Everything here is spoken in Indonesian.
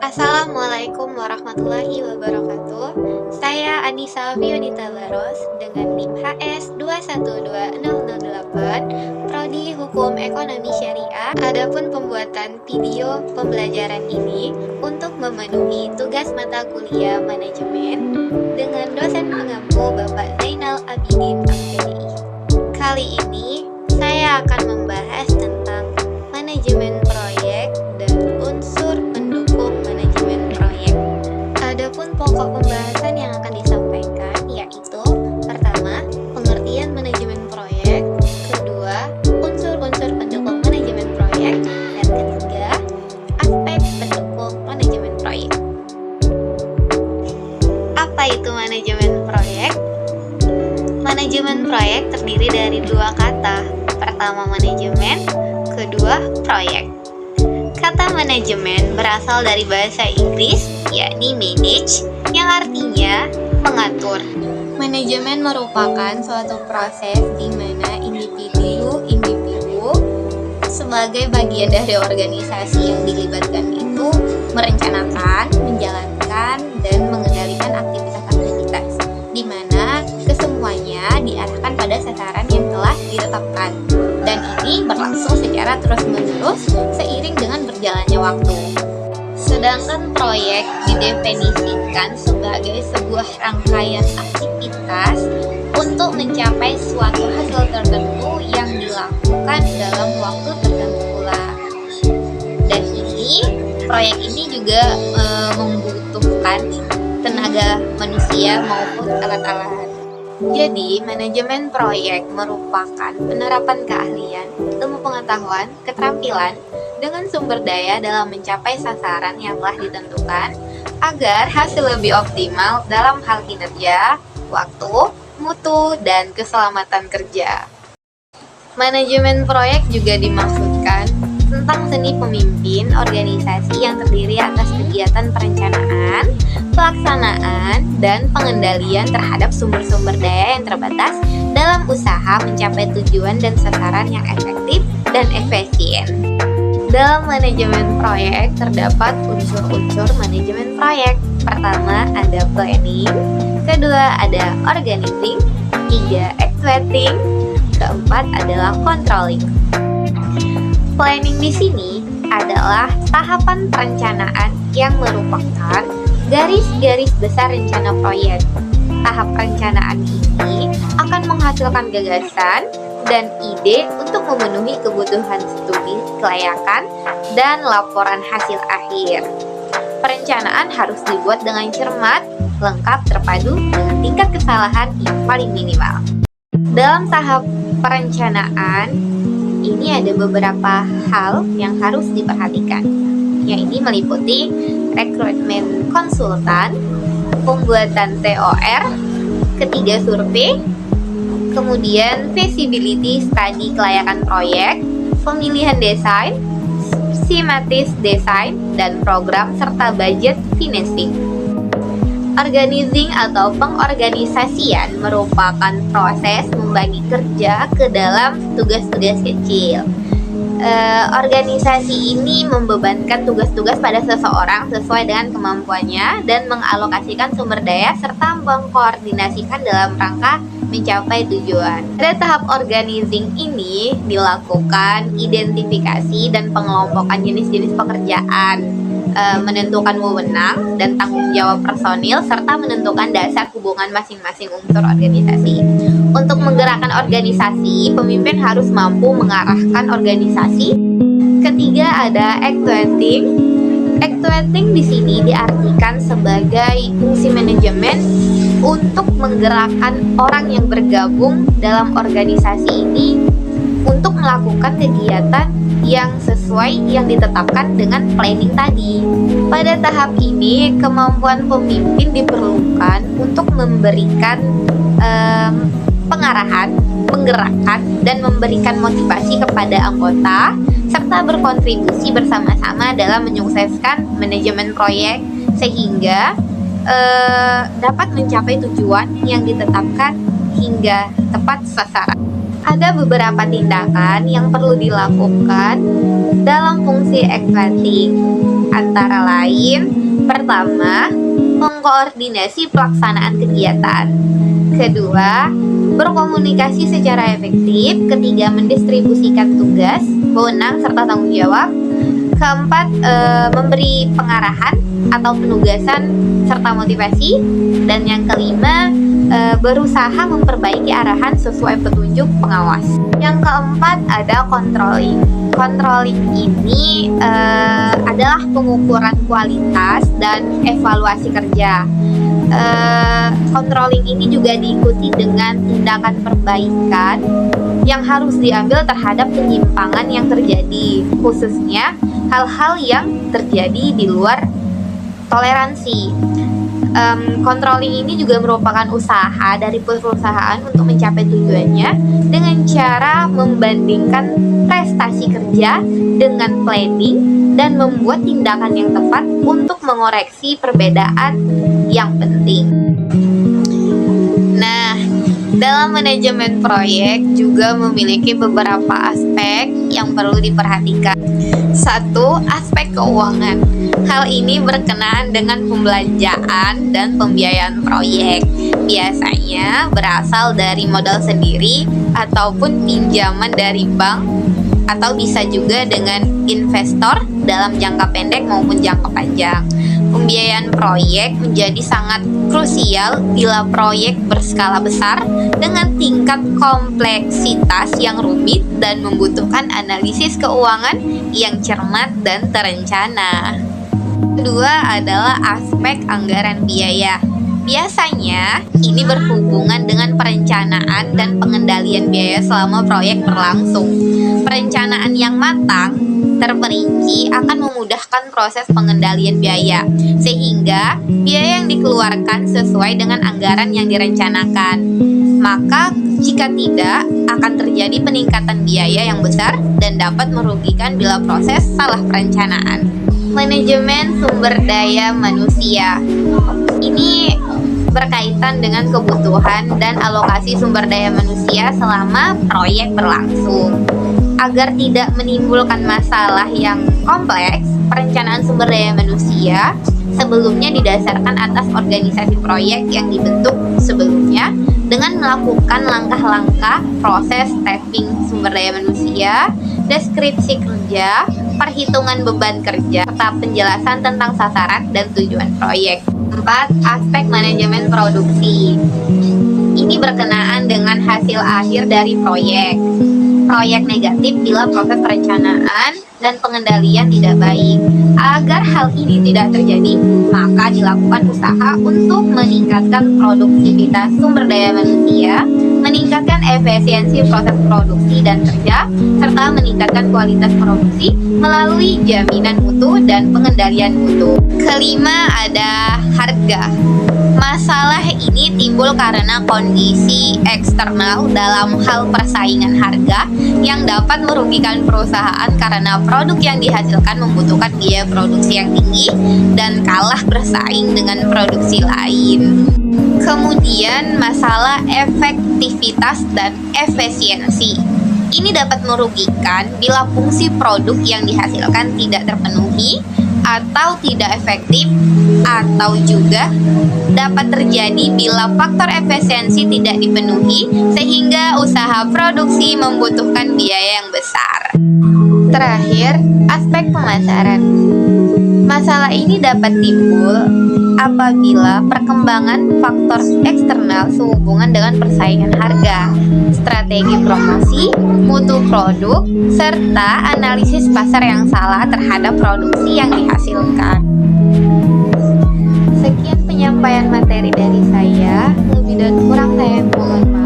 Assalamualaikum warahmatullahi wabarakatuh. Saya Anissa Fionita Baros dengan NIM HS 212008 Prodi Hukum Ekonomi Syariah. Adapun pembuatan video pembelajaran ini untuk memenuhi tugas mata kuliah manajemen dengan dosen pengampu Bapak Zainal Abidin MPDI. Kali ini saya akan membahas tentang manajemen proyek dan unsur pendukung manajemen proyek. Adapun pokok pembahasan yang akan disampaikan yaitu pertama, pengertian manajemen proyek, kedua, unsur-unsur pendukung manajemen proyek, dan ketiga, aspek pendukung manajemen proyek. Apa itu manajemen proyek? Manajemen proyek terdiri dari dua kata. Pertama, manajemen, kedua, proyek. Kata manajemen berasal dari bahasa Inggris, yakni manage, yang artinya mengatur. Manajemen merupakan suatu proses di mana individu sebagai bagian dari organisasi yang dilibatkan itu merencanakan, menjalankan, dan mengendalikan aktivitas-aktivitas, di mana kesemuanya diarahkan pada sasaran yang telah ditetapkan. Dan ini berlangsung secara terus-menerus seiring dengan berjalannya waktu. Sedangkan proyek didefinisikan sebagai sebuah rangkaian aktivitas untuk mencapai suatu hasil tertentu yang dilakukan dalam waktu tertentu pula. Dan proyek ini juga membutuhkan tenaga manusia maupun alat-alat. Jadi, manajemen proyek merupakan penerapan keahlian, ilmu pengetahuan, keterampilan, dengan sumber daya dalam mencapai sasaran yang telah ditentukan agar hasil lebih optimal dalam hal kinerja, waktu, mutu, dan keselamatan kerja. Manajemen proyek juga dimaksudkan tentang seni pemimpin organisasi yang terdiri atas kegiatan perencanaan, pelaksanaan, dan pengendalian terhadap sumber-sumber daya yang terbatas dalam usaha mencapai tujuan dan sasaran yang efektif dan efisien. Dalam manajemen proyek terdapat unsur-unsur manajemen proyek. Pertama ada planning, kedua ada organizing, ketiga executing, keempat adalah controlling. Planning di sini adalah tahapan perencanaan yang merupakan garis-garis besar rencana proyek. Tahap perencanaan ini akan menghasilkan gagasan dan ide untuk memenuhi kebutuhan studi kelayakan dan laporan hasil akhir. Perencanaan harus dibuat dengan cermat, lengkap, terpadu dengan tingkat kesalahan yang paling minimal. Dalam tahap perencanaan ini ada beberapa hal yang harus diperhatikan, yaitu meliputi rekrutmen konsultan, pembuatan TOR, ketiga survei, kemudian feasibility study kelayakan proyek, pemilihan desain, schematis desain, dan program serta budget financing. Organizing atau pengorganisasian merupakan proses membagi kerja ke dalam tugas-tugas kecil. Organisasi ini membebankan tugas-tugas pada seseorang sesuai dengan kemampuannya dan mengalokasikan sumber daya serta mengkoordinasikan dalam rangka mencapai tujuan. Pada tahap organizing ini dilakukan identifikasi dan pengelompokan jenis-jenis pekerjaan, menentukan wewenang dan tanggung jawab personil, serta menentukan dasar hubungan masing-masing unsur organisasi. Untuk menggerakkan organisasi, pemimpin harus mampu mengarahkan organisasi. Ketiga ada actuating. Actuating di sini diartikan sebagai fungsi manajemen untuk menggerakkan orang yang bergabung dalam organisasi ini untuk melakukan kegiatan yang sesuai yang ditetapkan dengan planning tadi. Pada tahap ini, kemampuan pemimpin diperlukan untuk memberikan pengarahan, penggerakan, dan memberikan motivasi kepada anggota, serta berkontribusi bersama-sama dalam menyukseskan manajemen proyek sehingga dapat mencapai tujuan yang ditetapkan hingga tepat sasaran. Ada beberapa tindakan yang perlu dilakukan dalam fungsi equating, antara lain: pertama, mengkoordinasi pelaksanaan kegiatan; kedua, berkomunikasi secara efektif; ketiga, mendistribusikan tugas, wewenang, serta tanggung jawab; keempat, memberi pengarahan atau penugasan serta motivasi; dan yang kelima, berusaha memperbaiki arahan sesuai petunjuk pengawas. Yang keempat ada controlling. Controlling ini adalah pengukuran kualitas dan evaluasi kerja. Controlling ini juga diikuti dengan tindakan perbaikan yang harus diambil terhadap penyimpangan yang terjadi, khususnya hal-hal yang terjadi di luar toleransi. Controlling ini juga merupakan usaha dari perusahaan untuk mencapai tujuannya dengan cara membandingkan prestasi kerja dengan planning dan membuat tindakan yang tepat untuk mengoreksi perbedaan yang penting. Nah, dalam manajemen proyek juga memiliki beberapa aspek yang perlu diperhatikan. Satu, aspek keuangan. Hal ini berkenaan dengan pembelanjaan dan pembiayaan proyek. Biasanya berasal dari modal sendiri ataupun pinjaman dari bank, atau bisa juga dengan investor dalam jangka pendek maupun jangka panjang. Pembiayaan proyek menjadi sangat krusial bila proyek berskala besar dengan tingkat kompleksitas yang rumit dan membutuhkan analisis keuangan yang cermat dan terencana. Kedua adalah aspek anggaran biaya. Biasanya ini berhubungan dengan perencanaan dan pengendalian biaya selama proyek berlangsung. Perencanaan yang matang, terperinci akan memudahkan proses pengendalian biaya, sehingga biaya yang dikeluarkan sesuai dengan anggaran yang direncanakan. Maka jika tidak, akan terjadi peningkatan biaya yang besar dan dapat merugikan bila proses salah perencanaan. Manajemen sumber daya manusia. Ini berkaitan dengan kebutuhan dan alokasi sumber daya manusia selama proyek berlangsung. Agar tidak menimbulkan masalah yang kompleks, perencanaan sumber daya manusia sebelumnya didasarkan atas organisasi proyek yang dibentuk sebelumnya dengan melakukan langkah-langkah proses staffing sumber daya manusia, deskripsi kerja, perhitungan beban kerja, serta penjelasan tentang sasaran dan tujuan proyek. 4. Aspek manajemen produksi. Ini berkenaan dengan hasil akhir dari proyek. Proyek negatif bila proses perencanaan dan pengendalian tidak baik. Agar hal ini tidak terjadi, maka dilakukan usaha untuk meningkatkan produktivitas sumber daya manusia, meningkatkan efisiensi proses produksi dan kerja, serta meningkatkan kualitas produksi melalui jaminan mutu dan pengendalian mutu. Kelima ada harga. Masalah ini timbul karena kondisi eksternal dalam hal persaingan harga yang dapat merugikan perusahaan karena produk yang dihasilkan membutuhkan biaya produksi yang tinggi dan kalah bersaing dengan produksi lain. Kemudian masalah efektivitas dan efisiensi. Ini dapat merugikan bila fungsi produk yang dihasilkan tidak terpenuhi atau tidak efektif, atau juga dapat terjadi bila faktor efisiensi tidak dipenuhi sehingga usaha produksi membutuhkan biaya yang besar. Terakhir, aspek pemasaran. Masalah ini dapat timbul apabila perkembangan faktor eksternal sehubungan dengan persaingan harga, strategi promosi, mutu produk, serta analisis pasar yang salah terhadap produksi yang dihasilkan. Sekian penyampaian materi dari saya, lebih dan kurang saya mohon maaf.